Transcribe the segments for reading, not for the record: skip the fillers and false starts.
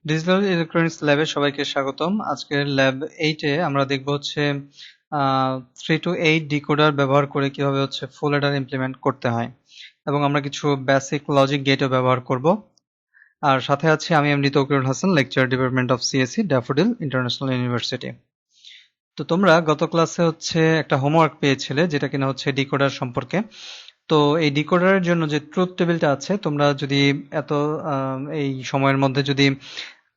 Digital electronics ল্যাবে সবাইকে স্বাগতম। আজকের ল্যাব 8-এ আমরা দেখব হচ্ছে 3 to 8 ডিকোডার ব্যবহার করে কিভাবে হচ্ছে ফুল অ্যাডার ইমপ্লিমেন্ট করতে হয়, এবং আমরা কিছু বেসিক লজিক গেটও ব্যবহার করব। আর সাথে আছে আমি MD Taukirul Hasan, lecture department of CSC, Daffodil International University. তো তোমরা গত ক্লাসে হচ্ছে একটা হোমওয়ার্ক পেয়েছিলে যেটা কিনা হচ্ছে ডিকোডার সম্পর্কে। তো এই ডিকোডারের জন্য যে ট্রুথ টেবিলটা আছে, তোমরা যদি এত এই সময়ের মধ্যে যদি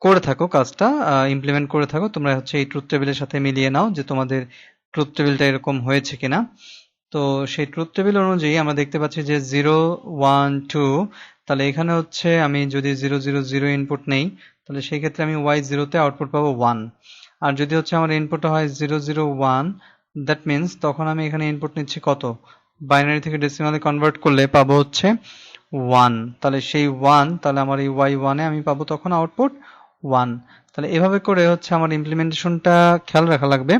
করে থাকো কাজটা ইমপ্লিমেন্ট করে থাকো, তোমরা হচ্ছে এই ট্রুথ টেবিলের সাথে মিলিয়ে নাও যে তোমাদের ট্রুথ টেবিলটা এরকম হয়েছে কিনা। তো সেই ট্রুথ টেবিল অনুযায়ী আমরা দেখতে পাচ্ছি যে 0 1 2, তাহলে এখানে হচ্ছে আমি যদি 0 0 0 ইনপুট নেই, তাহলে সেই ক্ষেত্রে আমি y0 তে আউটপুট পাবো 1। আর যদি হচ্ছে আমার ইনপুটটা হয় 0 0 1, দ্যাট মিন্স তখন আমি এখানে ইনপুট নিচ্ছি কত, বাইনারি থেকে ডেসিমালে কনভার্ট করলে পাবো হচ্ছে 1। তাহলে সেই 1, তাহলে আমার এই y1 এ আমি পাবো তখন আউটপুট 1। তাহলে এভাবে করে হচ্ছে আমার ইমপ্লিমেন্টেশনটা খেয়াল রাখা লাগবে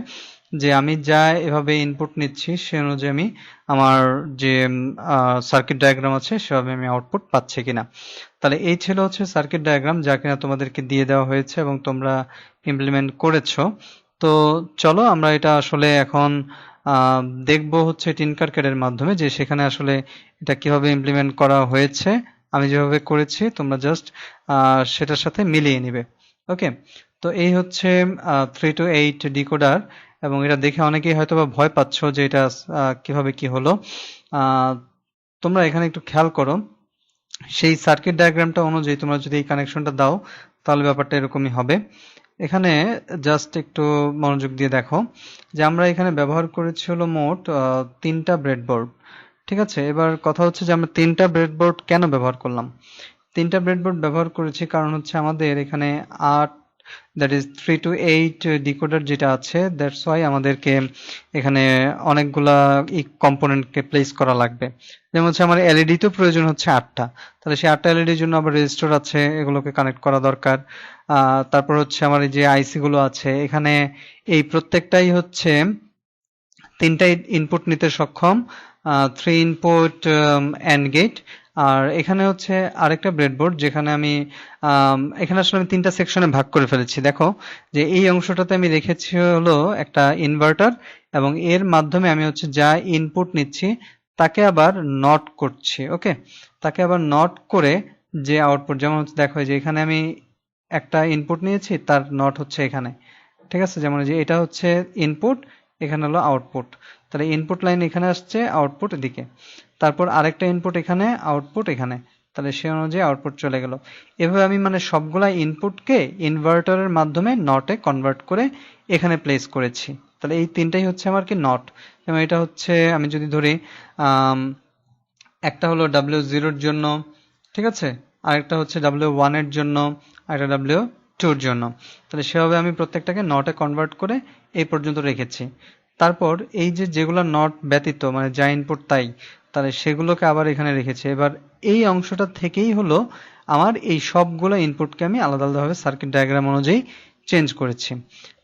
যে আমি যা এভাবে ইনপুট নিচ্ছি সে অনুযায়ী আমি আমার যে সার্কিট ডায়াগ্রাম আছে সেভাবে আমি আউটপুট পাচ্ছি কিনা। তাহলে এই ছিল হচ্ছে সার্কিট ডায়াগ্রাম যা কিনা তোমাদেরকে দিয়ে দেওয়া হয়েছে এবং তোমরা ইমপ্লিমেন্ট করেছো। তো চলো আমরা এটা আসলে এখন দেখবো হচ্ছে টিনকারক্যাডের মাধ্যমে যে সেখানে আসলে এটা কিভাবে ইমপ্লিমেন্ট করা হয়েছে। আমি যেভাবে করেছি তোমরা জাস্ট সেটার সাথে মিলিয়ে নিবে। ওকে, তো এই হচ্ছে 3 to 8 ডিকোডার, এবং এটা দেখে অনেকেই হয়তো বা ভয় পাচ্ছ যে এটা কিভাবে কি হলো। তোমরা এখানে একটু খেয়াল করো, সেই সার্কিট ডায়াগ্রামটা অনুযায়ী তোমরা যদি এই কানেকশনটা দাও তাহলে ব্যাপারটা এরকমই হবে। এখানে জাস্ট একটু মনোযোগ দিয়ে দেখো যে আমরা এখানে ব্যবহার করেছি হলো মোট 3টা ব্রেডবোর্ড। ঠিক আছে, এবার কথা হচ্ছে যে আমরা 3টা ব্রেডবোর্ড কেন ব্যবহার করলাম। 3টা ব্রেডবোর্ড ব্যবহার করেছি কারণ হচ্ছে আমাদের এখানে 8, দ্যাট ইজ 3 to 8 ডিকোডার যেটা আছে, দ্যাটস ওয়াই আমাদেরকে এখানে অনেকগুলা কম্পোনেন্টকে প্লেস করা লাগবে। যেমন হচ্ছে আমার এলইডি তো প্রয়োজন হচ্ছে 8টা, তাহলে সেই 8টা এলইডির জন্য আবার রেজিস্টার আছে, এগুলোকে কানেক্ট করা দরকার। তারপর হচ্ছে আমার এই যে আইসি গুলো আছে এখানে, এই প্রত্যেকটাই হচ্ছে 3টা ইনপুট নিতে সক্ষম, 3 ইনপুট অ্যান্ড গেট। আর এখানে হচ্ছে আরেকটা ব্রেডবোর্ড যেখানে আমি এখানে আসলে আমি 3টা সেকশনে ভাগ করে ফেলেছি। দেখো যে এই অংশটাতে আমি রেখেছি হলো একটা ইনভার্টার, এবং এর মাধ্যমে আমি হচ্ছে যা ইনপুট নিচ্ছি তাকে আবার নট করছি। ওকে, তাকে আবার নট করে যে আউটপুট, যেমন হচ্ছে দেখো যে এখানে আমি একটা ইনপুট নিয়েছি, তার নট হচ্ছে এখানে। ঠিক আছে, যেমন যে এটা হচ্ছে ইনপুট, এখানে হলো আউটপুট। তাহলে ইনপুট লাইন এখানে আসছে, আউটপুট এদিকে। তারপর আরেকটা ইনপুট এখানে, আউটপুট এখানে। তাহলে সে অনুযায়ী আউটপুট চলে গেল। এভাবে আমি মানে সবগুলা ইনপুটকে ইনভার্টারের মাধ্যমে নটে কনভার্ট করে এখানে প্লেস করেছি। তাহলে এই তিনটাই হচ্ছে আমার কি নট। যেমন এটা হচ্ছে আমি যদি ধরি একটা হলো W0 এর জন্য, ঠিক আছে, আরেকটা হচ্ছে W1 এর জন্য, আরেকটা W2 এর জন্য। তাহলে সেভাবে আমি প্রত্যেকটাকে নটে কনভার্ট করে এই পর্যন্ত রেখেছি। তারপর এই যে যেগুলো নট ব্যতীত মানে যা ইনপুট তাই, তাহলে সেগুলোকে আবার এখানে রেখেছি। এবার এই অংশটা থেকেই হলো আমার এই সবগুলো ইনপুটকে আমি আলাদা আলাদাভাবে সার্কিট ডায়াগ্রাম অনুযায়ী চেঞ্জ করেছি।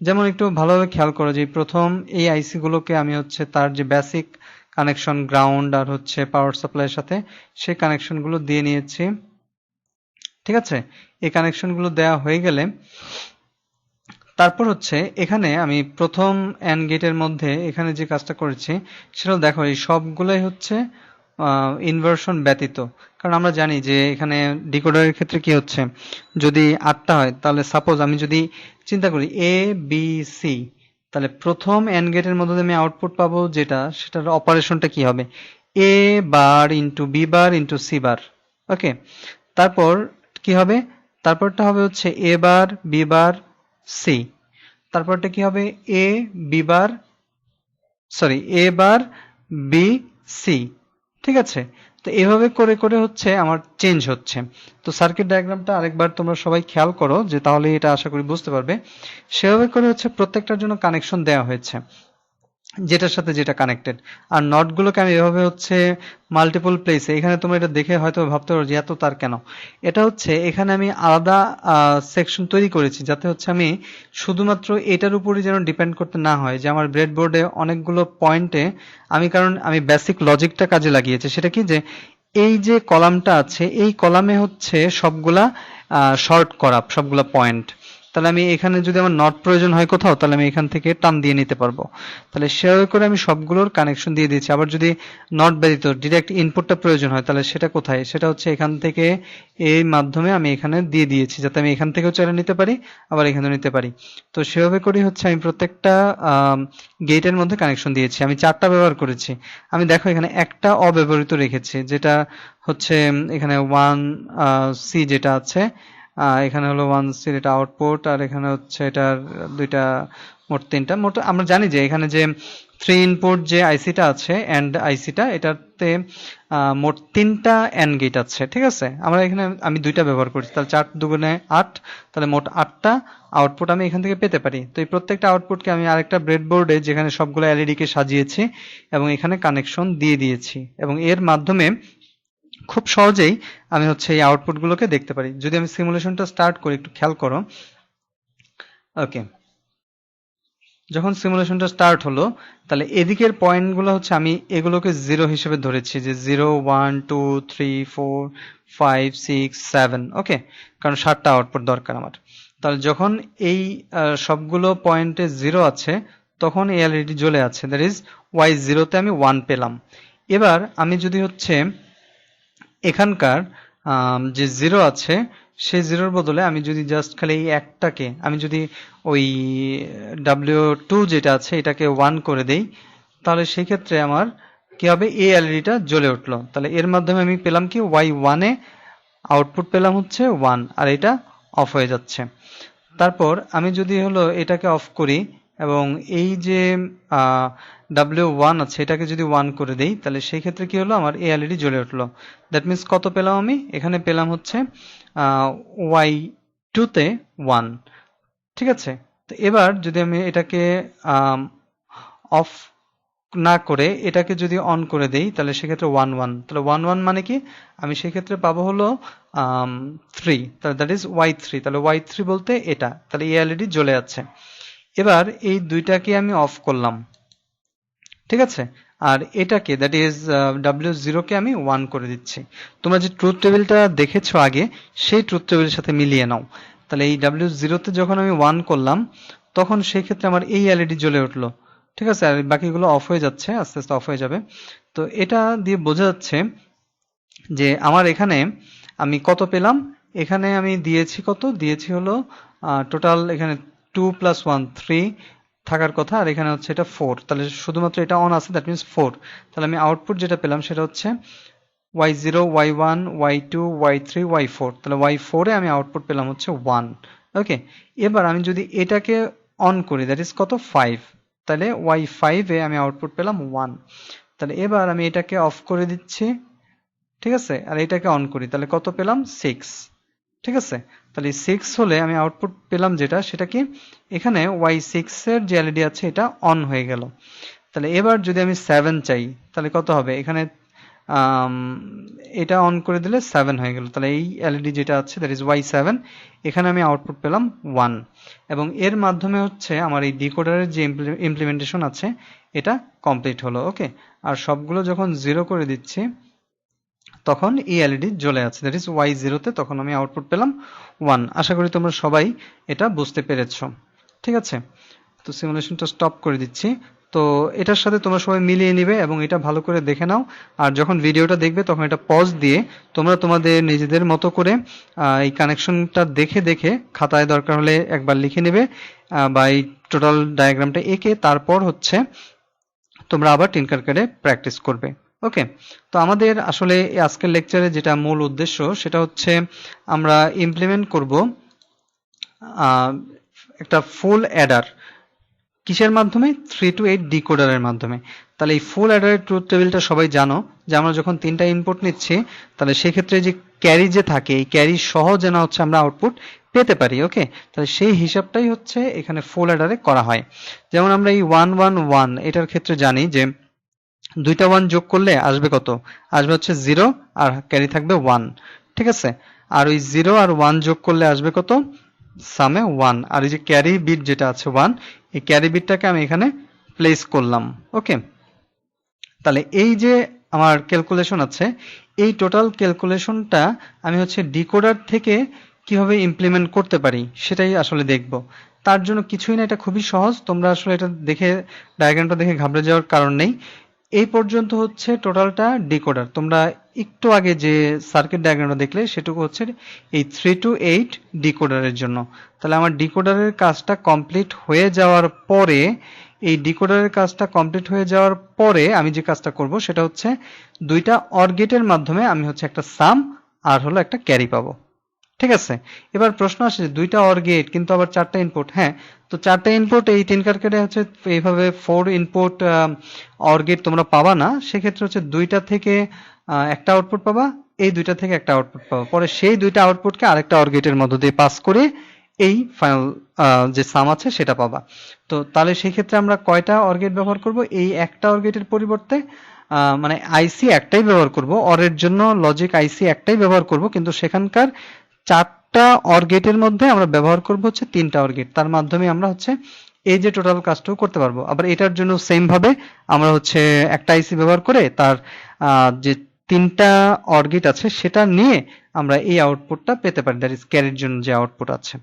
যেমন একটু ভালোভাবে খেয়াল করো যে প্রথম এই আইসি গুলোকে আমি হচ্ছে তার যে বেসিক কানেকশন গ্রাউন্ড আর হচ্ছে পাওয়ার সাপ্লাইয়ের সাথে সেই কানেকশনগুলো দিয়ে নিয়েছি। ঠিক আছে, এই কানেকশনগুলো দেওয়া হয়ে গেলে তারপর হচ্ছে এখানে আমি প্রথম অ্যান্ড গেটের মধ্যে এখানে যে কাজটা করেছি সেটা দেখো এই সবগুলোই হচ্ছে ইনভার্সন ব্যতীত। কারণ আমরা জানি যে এখানে ডিকোডারের ক্ষেত্রে কি হচ্ছে, যদি 8টা হয় তাহলে সাপোজ আমি যদি চিন্তা করি এ বি সি, তাহলে প্রথম অ্যান্ড গেটের মধ্যে আমি আউটপুট পাবো যেটা, সেটার অপারেশনটা কি হবে, A bar into B bar into C bar. Okay, তারপর কি হবে, তারপরটা হবে হচ্ছে এ বার বি বার সি, তারপরটা কি হবে A B bar, sorry A bar B C. ঠিক আছে, তো এভাবে করে করে হচ্ছে আমার চেঞ্জ হচ্ছে। তো সার্কিট ডায়াগ্রামটা আরেকবার তোমরা সবাই খেয়াল করো যে তাহলে এটা আশা করি বুঝতে পারবে। সেভাবে করে হচ্ছে প্রত্যেকটার জন্য কানেকশন দেওয়া হয়েছে যেটার সাথে যেটা কানেক্টেড। আর নটগুলোকে আমি এভাবে হচ্ছে মাল্টিপল প্লেসে, এখানে তোমরা এটা দেখে হয়তো ভাবতে পারো যে এত তার কেন। এটা হচ্ছে এখানে আমি আলাদা সেকশন তৈরি করেছি যাতে হচ্ছে আমি শুধুমাত্র এটার উপরই যেন ডিপেন্ড করতে না হয় যে আমার ব্রেডবোর্ডে অনেকগুলো পয়েন্টে আমি, কারণ আমি বেসিক লজিকটা কাজে লাগিয়েছি। সেটা কি যে এই যে কলামটা আছে এই কলামে হচ্ছে সবগুলা শর্ট করা সবগুলা পয়েন্ট। তাহলে আমি এখানে যদি আমার নট প্রয়োজন হয় কোথাও, তাহলে আমি এখান থেকে টান দিয়ে নিতে পারবো। তাহলে সেভাবে করে আমি সবগুলোর কানেকশন দিয়ে দিয়েছি। আবার যদি নট ব্যতীত ডিরেক্ট ইনপুটটা প্রয়োজন হয়, তাহলে সেটা কোথায়? সেটা হচ্ছে এখান থেকে এই মাধ্যমে আমি এখানে দিয়ে দিয়েছি, যাতে আমি এখান থেকেও চাইলে নিতে পারি, আবার এখানেও নিতে পারি। তো সেভাবে করেই হচ্ছে আমি প্রত্যেকটা গেটের মধ্যে কানেকশন দিয়েছি। আমি 4টা ব্যবহার করেছি। আমি দেখো এখানে একটা অব্যবহৃত রেখেছি, যেটা হচ্ছে এখানে 1C যেটা আছে, এখানে হলো 1C এটা আউটপুট, আর এখানে হচ্ছে এটার দুইটা, মোট 3টা। মোট আমরা জানি যে এখানে যে 3 ইনপুট যে আইসিটা আছে এন্ড আইসিটা, এটাতে মোট 3টা এন্ড গেট আছে, ঠিক আছে। আমরা এখানে আমি 2টা ব্যবহার করছি, তাহলে 4 দুগুণে 8, তাহলে মোট 8টা আউটপুট আমি এখান থেকে পেতে পারি। তো এই প্রত্যেকটা আউটপুটকে আমি আরেকটা ব্রেডবোর্ডে, যেখানে সবগুলো এলইডি কে সাজিয়েছি এবং এখানে কানেকশন দিয়ে দিয়েছি, এবং এর মাধ্যমে খুব সহজেই আমি হচ্ছে এই আউটপুটগুলোকে দেখতে পারি। যদি আমি সিমুলেশনটা স্টার্ট করি, একটু খেয়াল করো। ওকে, যখন সিমুলেশনটা স্টার্ট হলো, তাহলে এদিকের পয়েন্টগুলো হচ্ছে আমি এগুলোকে 0 হিসেবে ধরেছি, যে 0 1 2 3 4 5 6 7। ওকে, কারণ 7টা আউটপুট দরকার আমার। তাহলে যখন এই সবগুলো পয়েন্টে 0 আছে, তখন এই এলইডি জ্বলে আছে, দ্যাট ইজ Y0 তে আমি 1 পেলাম। এবার আমি যদি হচ্ছে এখানকার যে 0 আছে, সেই 0-র বদলে আমি যদি জাস্ট খালি এই একটাকে আমি যদি ওই W2 যেটা আছে এটাকে 1 করে দেই, তাহলে সেই ক্ষেত্রে আমার কি হবে? এই এলইডিটা জ্বলে উঠলো। তাহলে এর মাধ্যমে আমি পেলাম কি? Y1 এ আউটপুট পেলাম হচ্ছে 1, আর এটা অফ হয়ে যাচ্ছে। তারপর আমি যদি হলো এটাকে অফ করি এবং এই যে W1 আছে এটাকে যদি 1 করে দেই, তাহলে সেই ক্ষেত্রে কি হলো? আমার এই এলইডি জ্বলে উঠলো। দ্যাট মিন্স কত পেলাম আমি? এখানে পেলাম হচ্ছে Y2 তে 1, ঠিক আছে। তো এবার যদি আমি এটাকে অফ না করে এটাকে যদি অন করে দেই, তাহলে সেক্ষেত্রে 1 1, তাহলে 1 1 মানে কি? আমি সেক্ষেত্রে পাবো হলো 3, তাহলে দ্যাট ইজ Y3। তাহলে Y3 বলতে এটা, তাহলে এই এলইডি জ্বলে আছে। এবার এই দুইটাকে আমি অফ করলাম, ঠিক আছে। আর এটাকে দ্যাট ইজ W0 কে আমি 1 করে দিচ্ছি। তোমরা যে ট্রুথ টেবিলটা দেখেছো আগে, সেই ট্রুথ টেবিলের সাথে মিলিয়ে নাও। তাহলে এই W0 তে যখন আমি 1 করলাম, তখন সেই ক্ষেত্রে আমার এই এলইডি জ্বলে উঠলো, ঠিক আছে। আর বাকিগুলো অফ হয়ে যাচ্ছে, আস্তে আস্তে অফ হয়ে যাবে। তো এটা দিয়ে বোঝা যাচ্ছে যে আমার এখানে আমি কত পেলাম। এখানে আমি দিয়েছি কত? দিয়েছি হলো টোটাল এখানে 2 + 1 3 থাকার কথা, আর এখানে হচ্ছে এটা 4। তাহলে শুধুমাত্র এটা অন আছে, দ্যাট মিন্স 4। তাহলে আমি আউটপুট যেটা পেলাম সেটা হচ্ছে Y0 Y1 Y2 Y3 Y4। তাহলে Y4 এ আমি আউটপুট পেলাম হচ্ছে 1। ওকে, এবার আমি যদি এটাকে অন করি, দ্যাট ইজ কত? 5। তাহলে Y5 এ আমি আউটপুট পেলাম 1। তাহলে এবার আমি এটাকে অফ করে দিচ্ছি, ঠিক আছে, আর এটাকে অন করি, তাহলে কত পেলাম? 6, ঠিক আছে। তাহলে 6 হলে আমি আউটপুট পেলাম যেটা, সেটা কি? এখানে Y6 এর যে এলইডি আছে এটা অন হয়ে গেল। তাহলে এবার যদি আমি 7 চাই, তাহলে কত হবে? এখানে এটা অন করে দিলে 7 হয়ে গেল। তাহলে এই এলইডি যেটা আছে দ্যাট ইজ Y7, এখানে আমি আউটপুট পেলাম 1। এবং এর মাধ্যমে হচ্ছে আমার এই ডিকোডারের যে ইমপ্লিমেন্টেশন আছে এটা কমপ্লিট হলো। ওকে, আর সবগুলো যখন 0 করে দিচ্ছি, তখন এই এলইডি জ্বলে আছে, দ্যাট ইজ Y0 তে তখন আমি আউটপুট পেলাম 1। আশা করি তোমরা সবাই এটা বুঝতে পেরেছো, ঠিক আছে। তো সিমুলেশনটা স্টপ করে দিচ্ছি। তো এটার সাথে তোমরা সবাই মিলিয়ে নিবে এবং এটা ভালো করে দেখে নাও। আর যখন ভিডিওটা দেখবে তখন এটা পজ দিয়ে তোমরা তোমাদের নিজেদের মতো করে এই কানেকশনটা দেখে দেখে খাতায় দরকার হলে একবার লিখে নেবে, বা এই টোটাল ডায়াগ্রামটা এঁকে তারপর হচ্ছে তোমরা আবার টিনকারক্যাডে প্র্যাকটিস করবে। ওকে, তো আমাদের আসলে আজকের লেকচারে যেটা মূল উদ্দেশ্য সেটা হচ্ছে আমরা ইমপ্লিমেন্ট করব একটা ফুল অ্যাডার। কিসের মাধ্যমে? 3 to 8 ডিকোডারের মাধ্যমে। তাহলে এই ফুল অ্যাডারের ট্রুথ টেবিলটা সবাই জানো, যে আমরা যখন 3টা ইনপুট নিচ্ছি, তাহলে সেক্ষেত্রে যে ক্যারি যে থাকে, এই ক্যারি সহ যেন হচ্ছে আমরা আউটপুট পেতে পারি। ওকে, তাহলে সেই হিসাবটাই হচ্ছে এখানে ফুল অ্যাডারে করা হয়। যেমন আমরা এই 1 1 1 এটার ক্ষেত্রে জানি যে 2টা 1 যোগ করলে আসবে কত? আসবে হচ্ছে 0, আর ক্যারি থাকবে 1, ঠিক আছে। আর ওই 0 আর 1 যোগ করলে আসবে কত? সামে 1। আর এই যে ক্যারি বিট যেটা আছে 1, এই ক্যারি বিটটাকে আমি এখানে প্লেস করলাম। ওকে, তাহলে এই যে আমার ক্যালকুলেশন আছে, এই টোটাল ক্যালকুলেশনটা আমি হচ্ছে ডিকোডার থেকে কিভাবে ইমপ্লিমেন্ট করতে পারি সেটাই আসলে দেখব। তার জন্য কিছুই না, এটা খুবই সহজ। তোমরা আসলে এটা দেখে, ডায়াগ্রামটা দেখে ঘাবড়ে যাওয়ার কারণ নেই। এই পর্যন্ত হচ্ছে টোটালটা ডিকোডার। তোমরা একটু আগে যে সার্কিট ডায়াগ্রামটা দেখলে সেটুকু হচ্ছে এই 3 to 8 ডিকোডারের জন্য। তাহলে আমার ডিকোডারের কাজটা কমপ্লিট হয়ে যাওয়ার পরে, এই ডিকোডারের কাজটা কমপ্লিট হয়ে যাওয়ার পরে আমি যে কাজটা করব সেটা হচ্ছে দুইটা অর গেটের মাধ্যমে আমি হচ্ছে একটা সাম আর হলো একটা ক্যারি পাবো। ঠিক আছে? এবার প্রশ্ন আসে যে দুইটা অর গেট কিন্তু আবার চারটা ইনপুট। হ্যাঁ, তো চারটা ইনপুট এই টিনকারকেটে হচ্ছে এইভাবে 4 ইনপুট অর গেট তোমরা পাবা না। সেক্ষেত্রে হচ্ছে দুইটা থেকে একটা আউটপুট পাবা, এই দুইটা থেকে একটা আউটপুট পাবা। পরে সেই দুইটা আউটপুটকে আরেকটা অর গেটের মধ্য দিয়ে পাস করে এই ফাইনাল যে সাম আছে সেটা পাবা। তো তাহলে সেই ক্ষেত্রে আমরা কয়টা অর গেট ব্যবহার করব? এই একটা অর গেটের পরিবর্তে মানে আইসি একটাই ব্যবহার করব। অরের জন্য লজিক আইসি একটাই ব্যবহার করব, কিন্তু সেখানকার চারটা অর গেটের মধ্যে আমরা ব্যবহার করব হচ্ছে তিনটা অর গেট। তার মাধ্যমে আমরা হচ্ছে এই যে টোটাল কাজটাও করতে পারবো। আবার এটার জন্য সেম ভাবে আমরা হচ্ছে একটা আইসি ব্যবহার করে তার যে তিনটা অর গেট আছে সেটা নিয়ে আমরা এই আউটপুটটা পেতে পারি, দ্যাট ইজ ক্যারির জন্য যে আউটপুট আছে।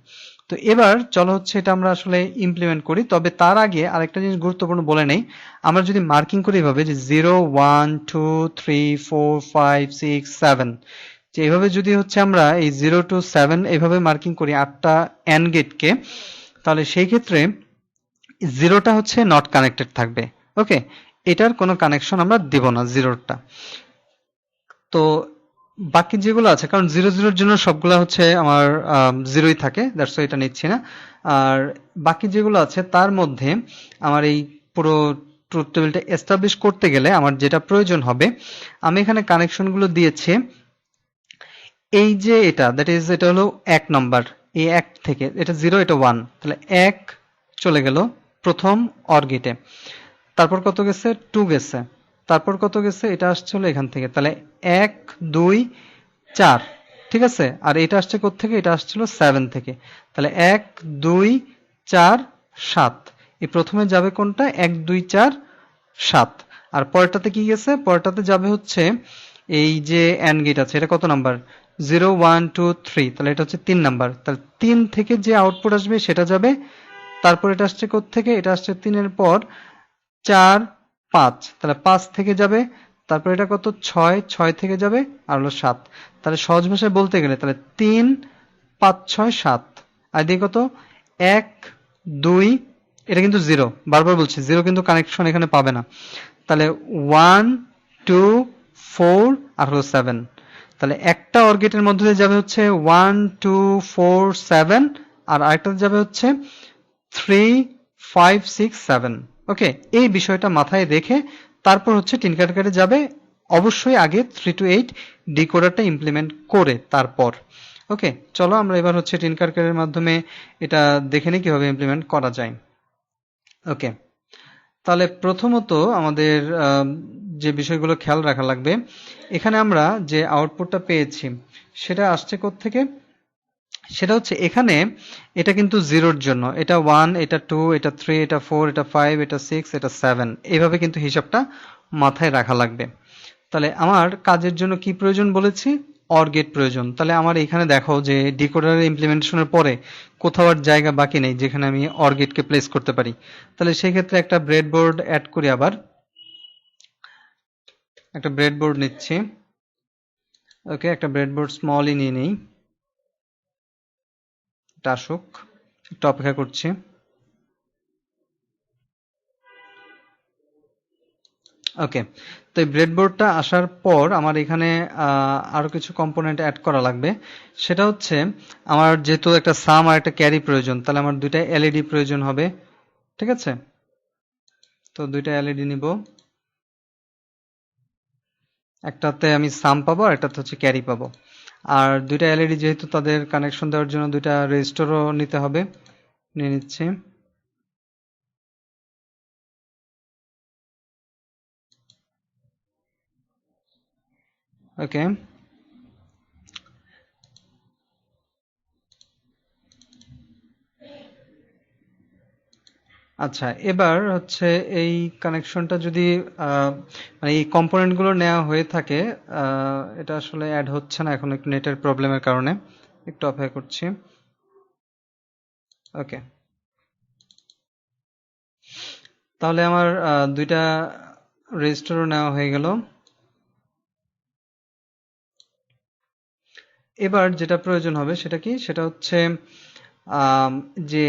তো এবার চলো হচ্ছে এটা আমরা আসলে ইমপ্লিমেন্ট করি। তবে তার আগে আরেকটা জিনিস গুরুত্বপূর্ণ বলে নেই। আমরা যদি মার্কিং করি এভাবে যে 0 1 2 3 4 5 6 7, যে এভাবে যদি হচ্ছে আমরা এই 0 to 7 এভাবে মার্কিং করি আটটা অ্যান্ড গেটকে, তাহলে সেই ক্ষেত্রে জিরোটা হচ্ছে নট কানেক্টেড থাকবে। ওকে, এটার কোনো কানেকশন আমরা দিব না জিরোটা। তো বাকি যেগুলো আছে, কারণ 0 0 এর জন্য সবগুলা হচ্ছে আমার জিরোই থাকে, দ্যাটস ওয়াই এটা নিচ্ছি না। আর বাকি যেগুলো আছে তার মধ্যে আমার এই পুরো ট্রুথ টেবিলটা এস্টাবলিশ করতে গেলে আমার যেটা প্রয়োজন হবে, আমি এখানে কানেকশনগুলো দিয়েছি। এই যে এটা, দ্যাট ইজ এটা হলো 1 নাম্বার, এই 1 থেকে এটা 0 এটা 1, তাহলে 1 চলে গেল প্রথম অর গেটে। তারপর কত গেছে? 2 গেছে। তারপর কত গেছে? এটা আসছে হলো এখান থেকে। তাহলে 1 2 4, ঠিক আছে? আর এটা আসছে কোত্থেকে? এটা আসছিল 7 থেকে। তাহলে 1 2 4 7। এই প্রথমে যাবে কোনটা? 1 2 4 7। আর পরেরটাতে কি গেছে? পরেরটাতে যাবে হচ্ছে এই যে অ্যান্ড গেট আছে, এটা কত নাম্বার? 0 1 2 3, তাহলে এটা হচ্ছে 3 নাম্বার। তাহলে 3 থেকে যে আউটপুট আসবে সেটা যাবে। তারপর এটা আসছে কোত্থেকে? এটা আসছে 3 এর পর 4 5, তাহলে 5 থেকে যাবে। তারপর এটা কত? 6, 6 থেকে যাবে আর হলো 7। তাহলে সহজ ভাষায় বলতে গেলে তাহলে 3 5 6 7 আর দিয়ে কত? 1 2, এটা কিন্তু 0, বারবার বলছি 0 কিন্তু কানেকশন এখানে পাবে না। তাহলে 1 2 4 আর হলো 7। তাহলে একটা অর গেটের মধ্যে দিয়ে যাবে হচ্ছে 1 2 4 7, আর আরেকটাতে যাবে হচ্ছে 3 5 6 7। ওকে, এই বিষয়টা মাথায় রেখে তারপর হচ্ছে টিনকারকারে যাবে। অবশ্যই আগে 3 to 8 ডিকোডারটা ইমপ্লিমেন্ট করে তারপর। ওকে, চলো আমরা এবার হচ্ছে টিনকারকারের মাধ্যমে এটা দেখে নিই কিভাবে ইমপ্লিমেন্ট করা যায়। ওকে, তাহলে প্রথমত আমাদের যে বিষয়গুলো খেয়াল রাখা লাগবে, এখানে আমরা যে আউটপুটটা পেয়েছি সেটা আসছে কোত্থেকে? সেটা হচ্ছে এখানে এটা কিন্তু জিরোর জন্য, এটা 1 এটা 2 এটা 3 এটা 4 এটা 5 এটা 6 এটা 7, এইভাবে কিন্তু হিসাবটা মাথায় রাখা লাগবে। তাহলে আমার কাজের জন্য কি প্রয়োজন বলেছি? অর গেট প্রয়োজন। তাহলে আমার এখানে দেখো যে ডিকোডারের ইমপ্লিমেন্টেশনের পরে কোথাও আর জায়গা বাকি নেই যেখানে আমি অর গেটকে প্লেস করতে পারি। তাহলে সেই ক্ষেত্রে একটা ব্রেডবোর্ড অ্যাড করি। আবার একটা ব্রেডবোর্ড নিচ্ছি। ওকে, একটা ব্রেডবোর্ড স্মলই নিয়ে নিই, এটা আসুক, একটু অপেক্ষা করছি। ওকে, তো এই ব্রেডবোর্ডটা আসার পর আমার এখানে আরো কিছু কম্পোনেন্ট অ্যাড করা লাগবে। সেটা হচ্ছে আমার যেহেতু একটা সাম আর একটা ক্যারি প্রয়োজন, তাহলে আমার দুইটা এলইডি প্রয়োজন হবে। ঠিক আছে, তো দুইটা এলইডি নিব। একটাতে আমি সাম পাবো আর একটাতে হচ্ছে ক্যারি পাবো। আর দুইটা এলইডি যেহেতু তাদের কানেকশন দেওয়ার জন্য দুইটা রেজিস্টারও নিতে হবে, নিয়ে নিচ্ছি। ওকে, আচ্ছা, এবার হচ্ছে এই কানেকশনটা যদি আহ, মানে এই কম্পোনেন্ট গুলো নেওয়া হয়ে থাকে, এটা আসলে অ্যাড হচ্ছে না এখন, একটু নেটের প্রবলেমের কারণে একটু অপেক্ষা করছি। ওকে, তাহলে আমার দুইটা রেজিস্টারও নেওয়া হয়ে গেল। এবার যেটা প্রয়োজন হবে সেটা কি, সেটা হচ্ছে আম, যে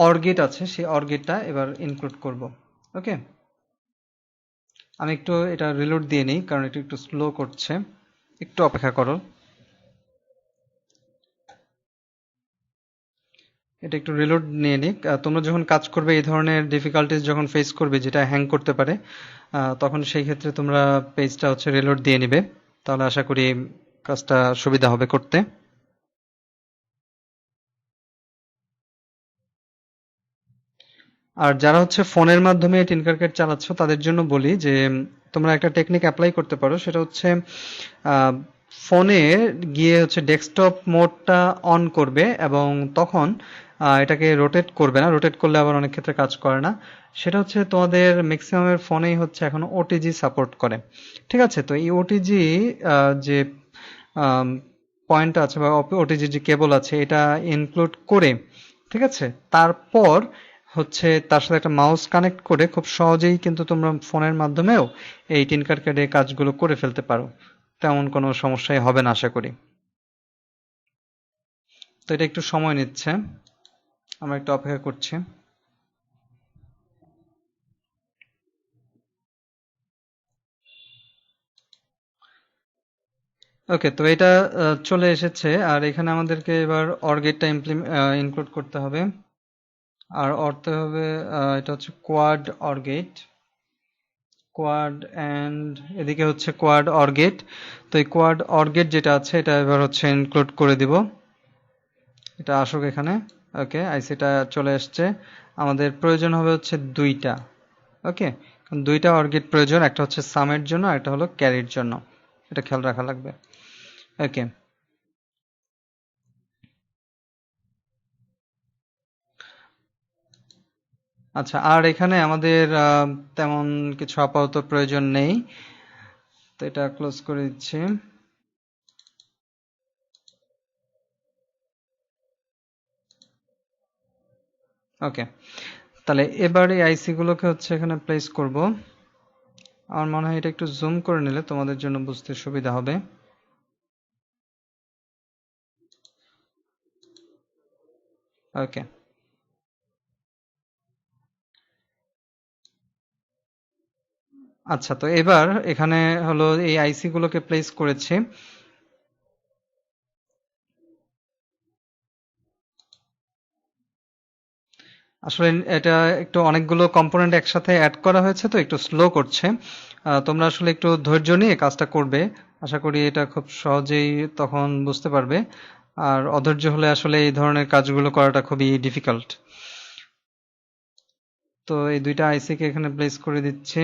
অর গেট আছে সেই অর গেটটা এবার ইনক্লুড করব। ওকে, আমি একটু এটা রিলোড দিয়ে নিই কারণ এটা একটু স্লো করছে, একটু অপেক্ষা করো। এটা একটু রিলোড নিয়ে নিক। তোমরা যখন কাজ করবে এই ধরনের ডিফিকাল্টিজ যখন ফেস করবে যেটা হ্যাং করতে পারে, তখন সেই ক্ষেত্রে তোমরা পেজটা হচ্ছে রিলোড দিয়ে নিবে, তাহলে আশা করি কাজটা সুবিধা হবে করতে। আর যারা হচ্ছে ফোনের মাধ্যমে টিনকারক্যাড চালাচ্ছ তাদের জন্য বলি যে তোমরা একটা টেকনিক অ্যাপ্লাই করতে পারো, সেটা হচ্ছে আহ, ফোনে গিয়ে হচ্ছে ডেস্কটপ মোডটা অন করবে এবং তখন এটাকে রোটেট করবে না, রোটেট করলে আবার অনেক ক্ষেত্রে কাজ করে না। সেটা হচ্ছে তোমাদের ম্যাক্সিমামের ফোনেই হচ্ছে এখন ওটিজি সাপোর্ট করে। ঠিক আছে, তো এই ওটিজি যে পয়েন্ট আছে বা ওটিজি যে কেবল আছে এটা ইনক্লুড করে, ঠিক আছে, তারপর হচ্ছে তার সাথে একটা মাউস কানেক্ট করে খুব সহজেই কিন্তু তোমরা ফোনের মাধ্যমেও এই টিনকারক্যাডে কাজগুলো করে ফেলতে পারো, তেমন কোনো সমস্যাই হবে না আশা করি। তো এটা একটু সময় নিচ্ছে, আমরা একটু অপেক্ষা করছি। ওকে, তো এটা চলে এসেছে আর এখানে আমাদেরকে এবার অর গেটটা ইনক্লুড করতে হবে। আর অর্থে হবে এটা হচ্ছে quad or gate, quad and এদিকে হচ্ছে কোয়াড অর গেট। তো এই কোয়াড অর গেট যেটা আছে এটা এবার হচ্ছে ইনক্লুড করে দিব, এটা আসুক এখানে। ওকে, আইসিটা চলে আসছে। আমাদের প্রয়োজন হবে হচ্ছে দুইটা। ওকে, দুইটা অর গেট প্রয়োজন, একটা হচ্ছে সামের জন্য আর একটা হলো ক্যারির জন্য, এটা খেয়াল রাখা লাগবে। ওকে, আচ্ছা, আর এখানে আমাদের তেমন কিছু আপাতত প্রয়োজন নেই, তো এটা ক্লোজ করে দিচ্ছি। ওকে, তাহলে এবার এই আইসি গুলোকে হচ্ছে এখানে প্লেস করব। আমার মনে হয় এটা একটু জুম করে নিলে তোমাদের জন্য বুঝতে সুবিধা হবে। ওকে, আচ্ছা, তো এবার এখানে হলো এই আইসি গুলোকে প্লেস করেছি। আসলে এটা একটু অনেকগুলো কম্পোনেন্ট একসাথে অ্যাড করা হয়েছে তো একটু স্লো করছে। তোমরা আসলে একটু ধৈর্য নিয়ে কাজটা করবে, আশা করি এটা খুব সহজেই তখন বুঝতে পারবে। আর অধৈর্য হলে আসলে এই ধরনের কাজগুলো করাটা খুবই ডিফিকাল্ট। তো এই দুইটা আইসি কে এখানে প্লেস করে দিচ্ছি।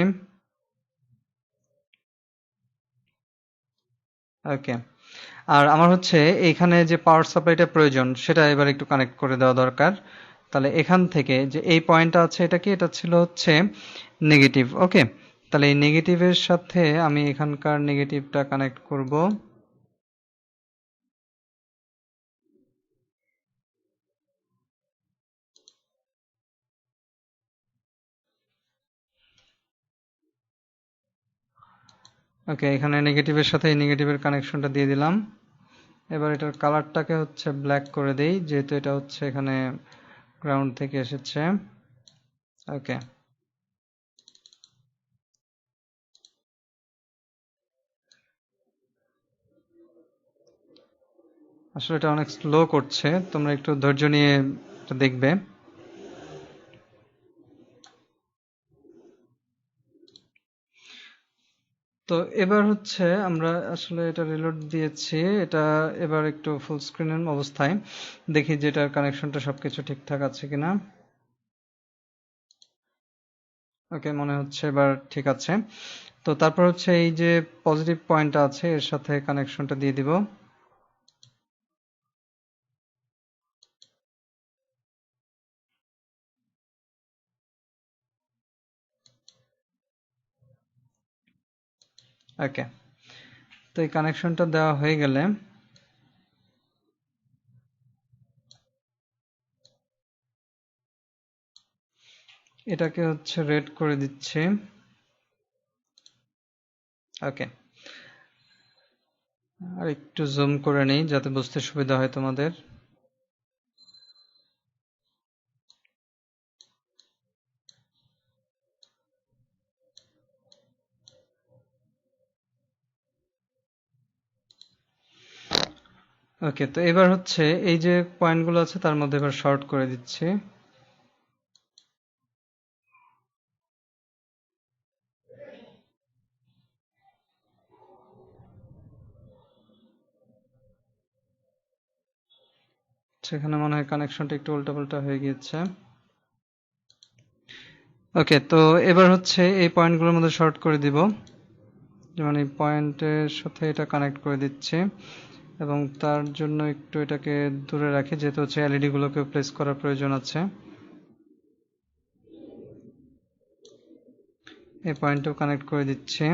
ওকে, আর আমার হচ্ছে এইখানে যে পাওয়ার সাপ্লাইটা প্রয়োজন সেটা এবার একটু কানেক্ট করে দেওয়া দরকার। তাহলে এখান থেকে যে এই পয়েন্টটা আছে এটা কি, এটা ছিল হচ্ছে নেগেটিভ। ওকে, তাহলে এই নেগেটিভের সাথে আমি এখানকার নেগেটিভটা কানেক্ট করব। ওকে, এখানে নেগেটিভের সাথে এই নেগেটিভের কানেকশনটা দিয়ে দিলাম। এবার এটার কালারটাকে হচ্ছে ব্ল্যাক করে দেই যেহেতু এটা হচ্ছে এখানে গ্রাউন্ড থেকে এসেছে। ওকে, আসলে এটা অনেক স্লো করছে, তোমরা একটু ধৈর্য নিয়ে এটা দেখবে। তো এবার হচ্ছে আমরা আসলে এটা রিলোড দিয়েছি, এটা এবার একটু ফুল স্ক্রিনের অবস্থায় দেখি যে এটার কানেকশনটা সবকিছু ঠিকঠাক আছে কিনা। ওকে, মনে হচ্ছে এবার ঠিক আছে। তো তারপর হচ্ছে এই যে পজিটিভ পয়েন্টটা আছে এর সাথে কানেকশনটা দিয়ে দিব। ওকে, তো এই কানেকশনটা দেওয়া হয়ে গেলে এটাকে হচ্ছে রেড করে দিচ্ছি। ওকে, আর একটু জুম করে নিই যাতে বুঝতে সুবিধা হয় তোমাদের। ওকে, তো এবার হচ্ছে এই যে পয়েন্টগুলো আছে তার মধ্যে এবার শর্ট করে দিচ্ছি। সেখানে মনে হয় কানেকশনটা একটু উল্টাপাল্টা হয়ে গিয়েছে। ওকে, তো এবার হচ্ছে এই পয়েন্টগুলোর মধ্যে শর্ট করে দিব, যেমন এই পয়েন্টের সাথে এটা কানেক্ট করে দিচ্ছি এবং তার জন্য একটু এটাকে দূরে রাখি যেহেতু হচ্ছে এলইডি গুলোকে প্লেস করার প্রয়োজন আছে। এই পয়েন্টটাও কানেক্ট করে দিচ্ছি।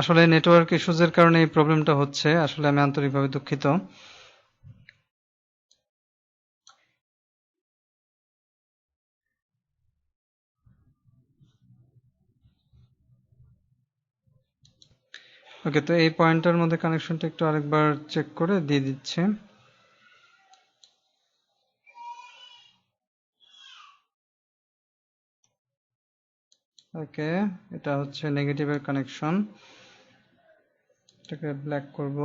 আসলে নেটওয়ার্ক ইস্যুজ এর কারণে এই প্রবলেমটা হচ্ছে, আসলে আমি আন্তরিকভাবে দুঃখিত। ওকে, তো এই পয়েন্টটার মধ্যে কানেকশনটা একটু আরেকবার চেক করে দিয়ে দিচ্ছি। ওকে, এটা হচ্ছে নেগেটিভের কানেকশন, এটাকে ব্ল্যাক করব।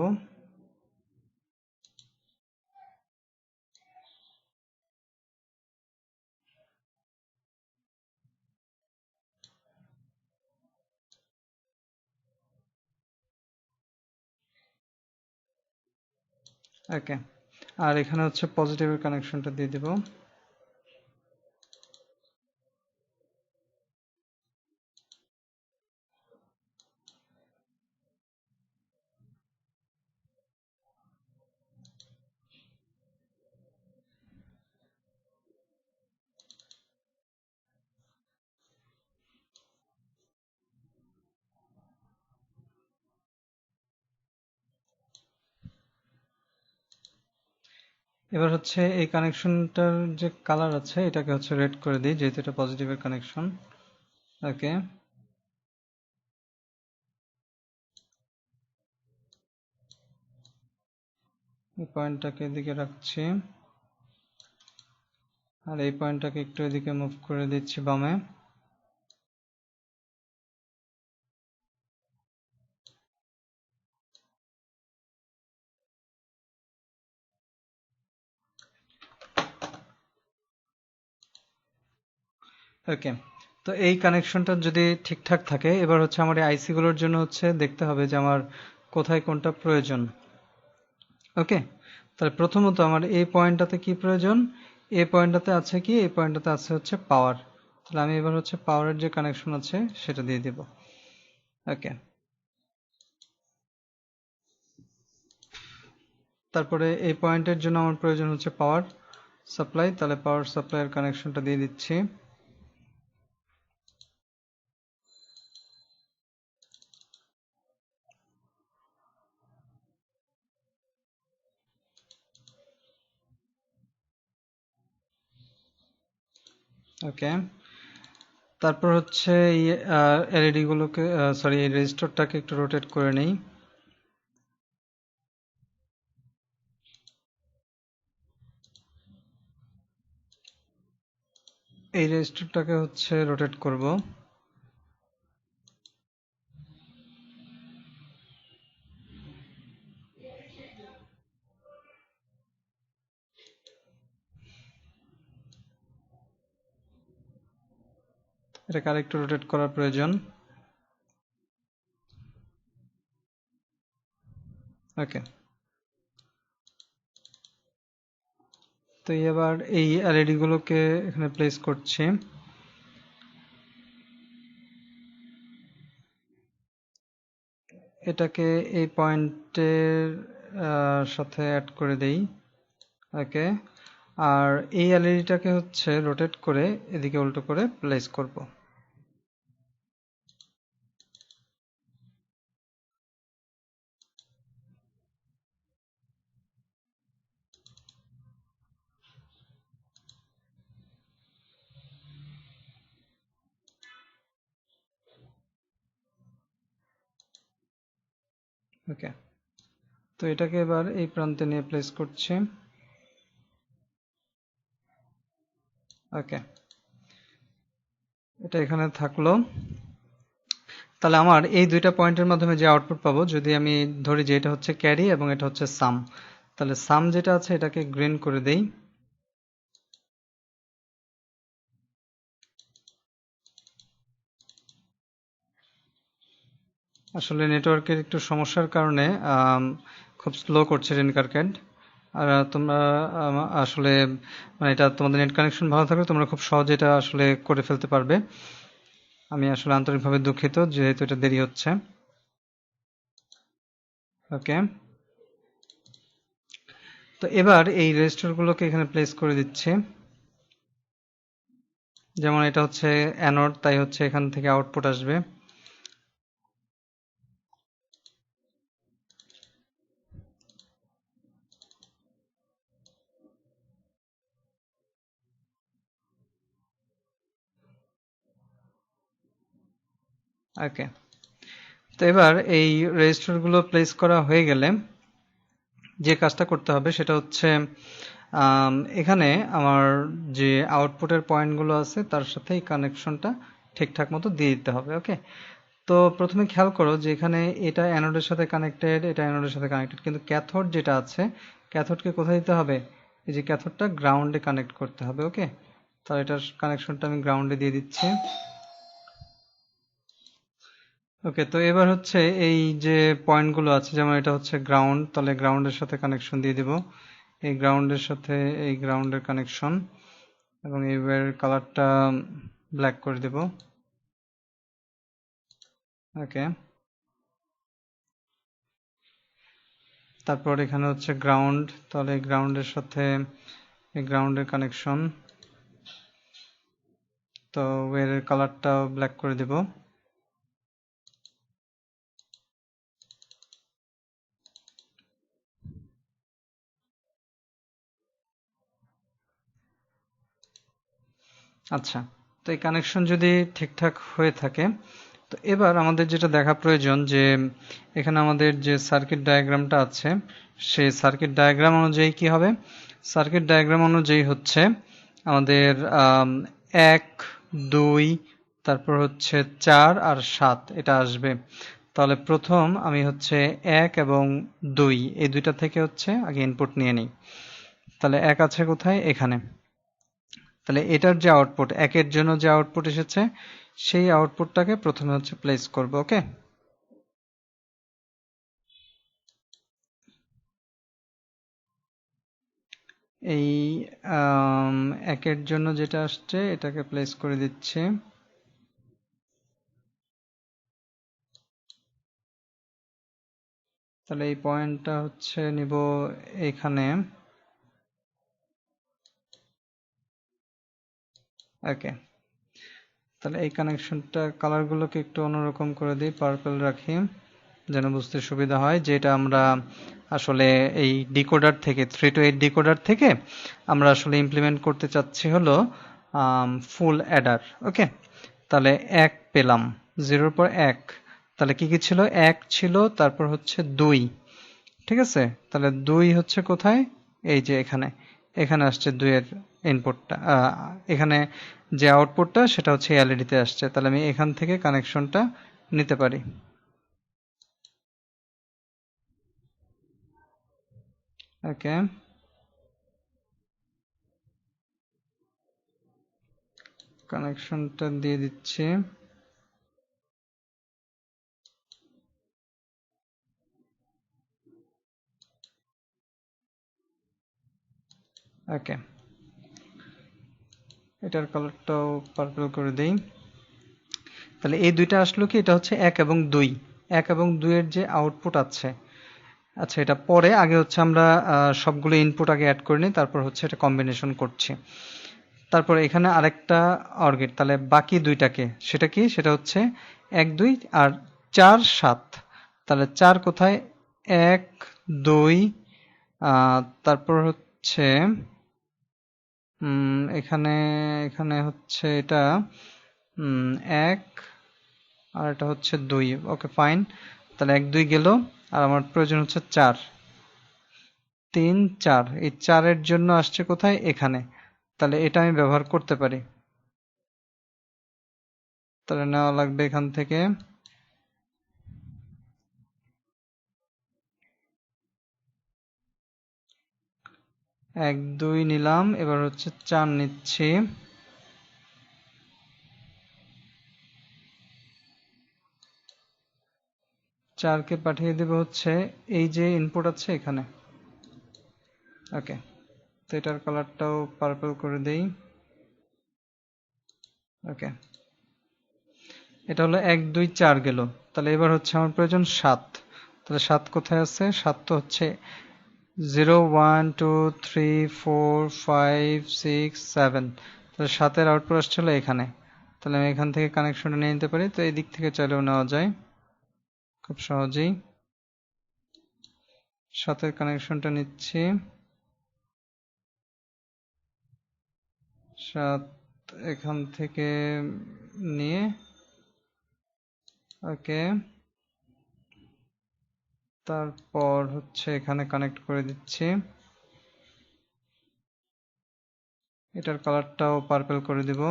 ওকে, আর এখানে হচ্ছে পজিটিভের কানেকশনটা দিয়ে দিব। এবার হচ্ছে এই কানেকশনটার যে কালার আছে এটাকে হচ্ছে রেড করে দিই যেহেতু এটা পজিটিভের কানেকশন। ওকে, এই পয়েন্টটাকে এদিকে রাখছি আর এই পয়েন্টটাকে একটু এদিকে মুভ করে দিচ্ছি বামে। ওকে, তো এই কানেকশনটা যদি ঠিকঠাক থাকে এবার হচ্ছে আমার এই আইসি গুলোর জন্য হচ্ছে দেখতে হবে যে আমার কোথায় কোনটা প্রয়োজন। ওকে, তাহলে প্রথমত আমার এই পয়েন্টটাতে কি প্রয়োজন, এই পয়েন্টটাতে আছে কি, এই পয়েন্টটাতে আছে হচ্ছে পাওয়ার। তাহলে আমি এবার হচ্ছে পাওয়ারের যে কানেকশন আছে সেটা দিয়ে দিব। ওকে, তারপরে এই পয়েন্টের জন্য আমার প্রয়োজন হচ্ছে পাওয়ার সাপ্লাই, তাহলে পাওয়ার সাপ্লাইয়ের কানেকশনটা দিয়ে দিচ্ছি। ওকে, তারপর হচ্ছে এই এলইডি গুলোকে, সরি এই রেজিস্টরটাকে একটু রোটেট করে নেই। এই রেজিস্টরটাকে হচ্ছে রোটেট করব। এটাকে আরেকটু রোটেট করার প্রয়োজন। ওকে, তো এবার এই এলইডি গুলোকে এখানে প্লেস করছি। এটাকে এই পয়েন্টের সাথে অ্যাড করে দেই। ওকে, আর এই এলইডিটাকে হচ্ছে রোটেট করে এদিকে উল্টো করে প্লেস করব। ওকে, তো এটাকে এবার এই প্রান্তে নিয়ে প্লেস করছি। ওকে, এটা এখানে থাকলো। তাহলে আমার এই দুইটা পয়েন্টের মাধ্যমে যে আউটপুট পাবো, যদি আমি ধরি যে এটা হচ্ছে ক্যারি এবং এটা হচ্ছে সাম, তাহলে সাম যেটা আছে এটাকে গ্রিন করে দেই। আসলে নেটওয়ার্কের একটু সমস্যার কারণে খুব স্লো করছে রিনকার ক্যাড। আর তোমরা আসলে মানে এটা তোমাদের নেট কানেকশন ভালো থাকলে তোমরা খুব সহজে এটা আসলে করে ফেলতে পারবে। আমি আসলে আন্তরিকভাবে দুঃখিত যেহেতু এটা দেরি হচ্ছে। ওকে, তো এবার এই রেজিস্টারগুলোকে এখানে প্লেস করে দিচ্ছি। যেমন এটা হচ্ছে অ্যানোড, তাই হচ্ছে এখান থেকে আউটপুট আসবে। ওকে, তো এবার এই রেজিস্টারগুলো প্লেস করা হয়ে গেলে যে কাজটা করতে হবে সেটা হচ্ছে এখানে আমার যে আউটপুটের পয়েন্টগুলো আছে তার সাথে এই কানেকশনটা ঠিকঠাক মতো দিয়ে দিতে হবে। ওকে, তো প্রথমে খেয়াল করো যে এখানে এটা অ্যানোডের সাথে কানেক্টেড, এটা অ্যানোডের সাথে কানেক্টেড, কিন্তু ক্যাথোড যেটা আছে ক্যাথোডকে কোথায় দিতে হবে? এই যে ক্যাথোডটা গ্রাউন্ডে কানেক্ট করতে হবে। ওকে, তাহলে এটার কানেকশনটা আমি গ্রাউন্ডে দিয়ে দিচ্ছি। ওকে, তো এবার হচ্ছে এই যে পয়েন্টগুলো আছে, যেমন এটা হচ্ছে গ্রাউন্ড, তাহলে গ্রাউন্ডের সাথে কানেকশন দিয়ে দিব। এই গ্রাউন্ডের সাথে এই গ্রাউন্ডের কানেকশন, এবং এবার কালারটা ব্ল্যাক করে দেব। ওকে, তারপর এখানে হচ্ছে গ্রাউন্ড, তাহলে গ্রাউন্ডের সাথে এই গ্রাউন্ডের কানেকশন, তো এর কালারটা ব্ল্যাক করে দেব। আচ্ছা, তো এই কানেকশন যদি ঠিকঠাক হয়ে থাকে, তো এবার আমাদের যেটা দেখা প্রয়োজন যে এখানে আমাদের যে সার্কিট ডায়াগ্রামটা আছে সেই সার্কিট ডায়াগ্রাম অনুযায়ী কি হবে? সার্কিট ডায়াগ্রাম অনুযায়ী হচ্ছে আমাদের 1, 2, তারপর হচ্ছে 4 আর 7 এটা আসবে। তাহলে প্রথম আমি হচ্ছে 1 এবং 2 এই দুইটা থেকে হচ্ছে আগে ইনপুট নিয়ে নিই। তাহলে 1 আছে কোথায়? এখানে। তাহলে এটার যে আউটপুট, 1 এর জন্য যে আউটপুট এসেছে সেই আউটপুটটাকে প্রথমে হচ্ছে প্লেস করব। ওকে, এই 1 এর জন্য যেটা আসছে এটাকে প্লেস করে দিচ্ছি। তাহলে এই পয়েন্টটা হচ্ছে নিব এখানে। ওকে, তাহলে এই কানেকশনটা কালারগুলোকে একটু অন্যরকম করে দিই, পার্পল রাখি যেন বুঝতে সুবিধা হয়, যেটা আমরা আসলে এই ডিকোডার থেকে 3 to 8 ডিকোডার থেকে আমরা আসলে ইমপ্লিমেন্ট করতে চাচ্ছি হলো ফুল অ্যাডার। ওকে, তাহলে 1 পেলাম, 0 পর 1, তাহলে কি কি ছিল? 1 ছিল, তারপর হচ্ছে 2, ঠিক আছে? তাহলে 2 হচ্ছে কোথায়? এই যে এখানে, এখানে আসছে 2 এর ইনপুটটা, এখানে যে আউটপুটটা সেটা হচ্ছে এলইডি তে আসছে, তাহলে আমি এখান থেকে কানেকশনটা নিতে পারি। ওকে, কানেকশনটা দিয়ে দিচ্ছি। ওকে, এটার কালারটাও পার্পল করে দেই। তাহলে এই দুইটা আসলো কি? এটা হচ্ছে 1 এবং 2, 1 এবং 2 এর যে আউটপুট আছে আচ্ছা, এটা পরে, আগে হচ্ছে আমরা সবগুলো ইনপুট আগে অ্যাড করে নিই, তারপর হচ্ছে এটা কম্বিনেশন করছি। তারপর এখানে আরেকটা অর গেট, তাহলে বাকি দুইটাকে, সেটা কি, সেটা হচ্ছে 1 2 আর 4 7। তাহলে 4 কোথায়, 1 2, তারপর হচ্ছে এখানে এখানে হচ্ছে এটা 1 আর এটা হচ্ছে 2। ওকে ফাইন, তাহলে 1 2 গেল, আর আমার প্রয়োজন হচ্ছে 4 3 4। এই 4 এর জন্য আসছে কোথায়, এখানে। তাহলে এটা আমি ব্যবহার করতে পারি। তাহলে নেওয়া লাগবে এখান থেকে 1 2 নিলাম, এবার হচ্ছে 4 নিচ্ছি। 4 কে পাঠিয়ে দেব হচ্ছে এই যে ইনপুট আছে এখানে। ওকে, তো এটার কালারটাও পার্পল করে দেই। ওকে, এটা হলো 1 2 4 গেল। তাহলে এবার হচ্ছে আমার প্রয়োজন 7। তাহলে 7 কোথায় আছে, 7 তো হচ্ছে 0 1 2 3 4 5 6 7। তাহলে 7 এর আউটপুট আসছিল এখানে। তাহলে আমি এখান থেকে কানেকশনটা নিয়ে নিতে পারি, তো এই দিক থেকে চাইলেও নেওয়া যায় খুব সহজেই। 7 এর কানেকশনটা নিচ্ছি। 7 এখান থেকে নিয়ে, ওকে, তারপর হচ্ছে এখানে কানেক্ট করে দিচ্ছি। এটার কালারটাও পার্পল করে দিব।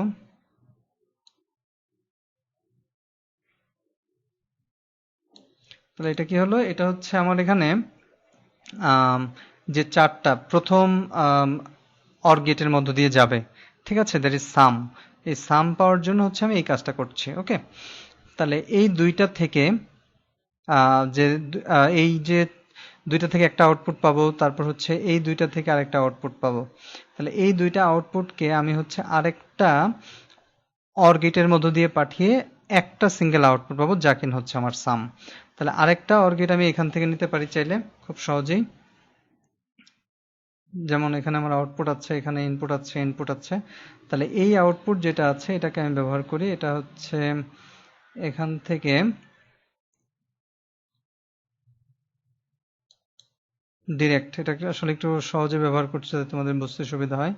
তাহলে এটা কি হলো, এটা হচ্ছে আমার এখানে যে চারটা প্রথম অর গেটের মধ্য দিয়ে যাবে, ঠিক আছে, দ্যাট ইজ সাম। এই সাম পাওয়ার জন্য হচ্ছে আমি এই কাজটা করছি। ওকে, তাহলে এই দুইটা থেকে এই যে দুইটা থেকে একটা আউটপুট পাবো, তারপর হচ্ছে এই দুইটা থেকে আরেকটা আউটপুট পাবো। তাহলে এই দুইটা আউটপুটকে আমি হচ্ছে আরেকটা অর গেটের মধ্য দিয়ে পাঠিয়ে একটা সিঙ্গেল আউটপুট পাবো, যা কিনা হচ্ছে আমার সাম। তাহলে আরেকটা অর গেট আমি এখান থেকে নিতে পারি চাইলে খুব সহজেই। যেমন এখানে আমার আউটপুট আছে, এখানে ইনপুট আছে, ইনপুট আছে। তাহলে এই আউটপুট যেটা আছে এটাকে আমি ব্যবহার করি, এটা হচ্ছে এখান থেকে ডিরেক্ট, এটাকে আসলে একটু সহজে ব্যবহার করতে যাতে তোমাদের বুঝতে সুবিধা হয়।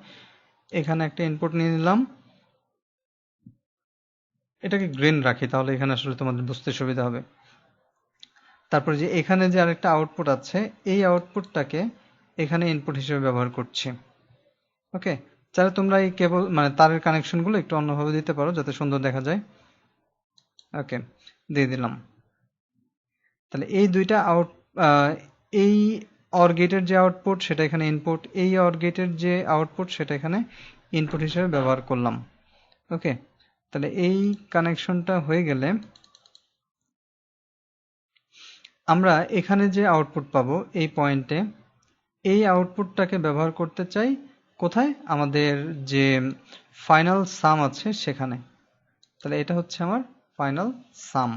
এখানে একটা ইনপুট নিয়ে নিলাম, এটাকে গ্রিন রাখি, তাহলে এখানে আসলে তোমাদের বুঝতে সুবিধা হবে। তারপরে যে এখানে যে আরেকটা আউটপুট আছে, এই আউটপুটটাকে এখানে ইনপুট হিসেবে ব্যবহার করছি। ওকে, তাহলে তোমরা এই কেবল মানে তারের কানেকশনগুলো একটু অন্যভাবে দিতে পারো যাতে সুন্দর দেখা যায়। ওকে, দিয়ে দিলাম। তাহলে এই দুইটা এই অর গেটের যে আউটপুট সেটা এখানে ইনপুট, এই অর গেটের যে আউটপুট সেটা এখানে ইনপুট হিসেবে ব্যবহার করলাম। ওকে, তাহলে এই কানেকশনটা হয়ে গেলে আমরা এখানে যে আউটপুট পাবো এই পয়েন্টে, এই আউটপুটটাকে ব্যবহার করতে চাই কোথায়, আমাদের যে ফাইনাল সাম আছে সেখানে। তাহলে এটা হচ্ছে আমার ফাইনাল সাম।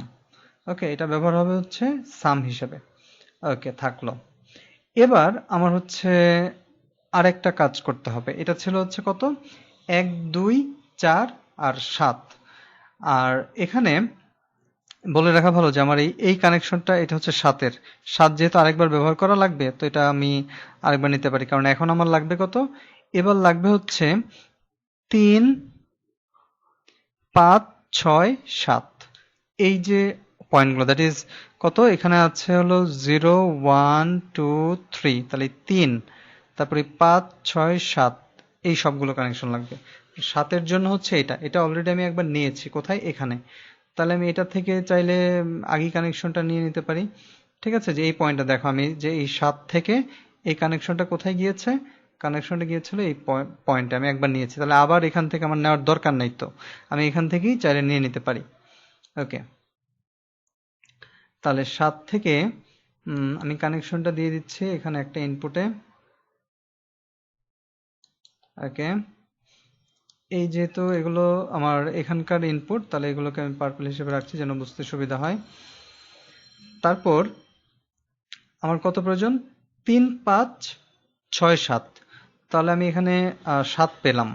ওকে, এটা ব্যবহার হবে হচ্ছে সাম হিসেবে। ওকে, থাকলো। এবার আমার হচ্ছে আরেকটা কাজ করতে হবে। এটা ছিল হচ্ছে কত, 1 2 4 আর 7। আর এখানে বলে রাখা ভালো যে আমার এই এই কানেকশনটা এটা হচ্ছে 7 এর। 7 যেহেতু আরেকবার ব্যবহার করা লাগবে, তো এটা আমি আরেকবার নিতে পারি, কারণ এখন আমার লাগবে কত, এবার লাগবে হচ্ছে 3 5 6 7। এই যে পয়েন্টগুলো, দ্যাট ইজ কত, এখানে আছে হলো 0 1 2 3, তাহলে 3, তারপরে 5 6 7, এই সবগুলো কানেকশন লাগবে। 7 এর জন্য হচ্ছে এটা, এটা অলরেডি আমি একবার নিয়েছি কোথায়, এখানে। তাহলে আমি এটা থেকে চাইলে আগেই কানেকশনটা নিয়ে নিতে পারি। ঠিক আছে, যে এই পয়েন্টটা দেখো, আমি যে এই 7 থেকে এই কানেকশনটা কোথায় গিয়েছে, কানেকশনটা গিয়েছিল এই পয়েন্টে, আমি একবার নিয়েছি, তাহলে আবার এখান থেকে আমার নেওয়ার দরকার নাই, তো আমি এখান থেকেই চাইলে নিয়ে নিতে পারি। ওকে, তাহলে 7 থেকে আমি কানেকশনটা দিয়ে দিচ্ছি এখানে একটা ইনপুটে। ওকে, এই যেহেতু এগুলো আমার এখানকার ইনপুট, তাহলে এগুলোকে আমি পার্পল হিসেবে রাখছি যেন বুঝতে সুবিধা হয়। তারপর আমার কত প্রয়োজন? 3 5 6 7। তাহলে আমি এখানে 7 পেলাম।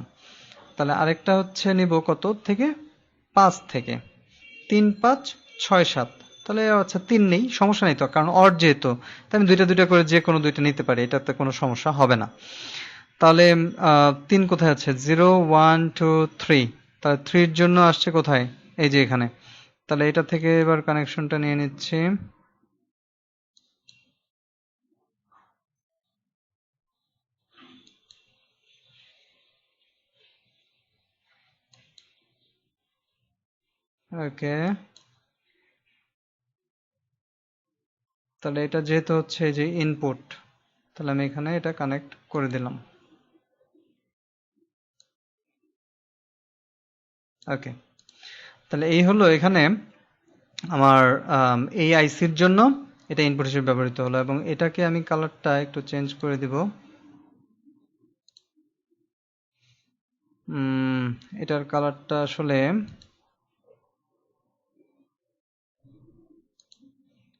তাহলে আরেকটা হচ্ছে নিব কত থেকে? 5 থেকে। 3 5 6 7। তাহলে আচ্ছা 3 নেই, সমস্যা নেই তো, কারণ অড যেহেতু, তাই আমি দুইটা দুইটা করে যে কোনো দুইটা নিতে পারি, এটাতে কোনো সমস্যা হবে না। তাহলে 3 কোথায় আছে? 0 1 2 3। তাহলে 3 এর জন্য আসছে কোথায়? এই যে এখানে। তাহলে এটা থেকে এবার কানেকশনটা নিয়ে নিচ্ছি। ওকে, তাহলে এটা যেহেতু হচ্ছে এই যে ইনপুট, তাহলে আমি এখানে এটা কানেক্ট করে দিলাম। ওকে, তাহলে এই হলো এখানে আমার এই আইসির জন্য এটা ইনপুট হিসেবে ব্যবহৃত হলো, এবং এটাকে আমি কালারটা একটু চেঞ্জ করে দিব। উম, এটার কালারটা আসলে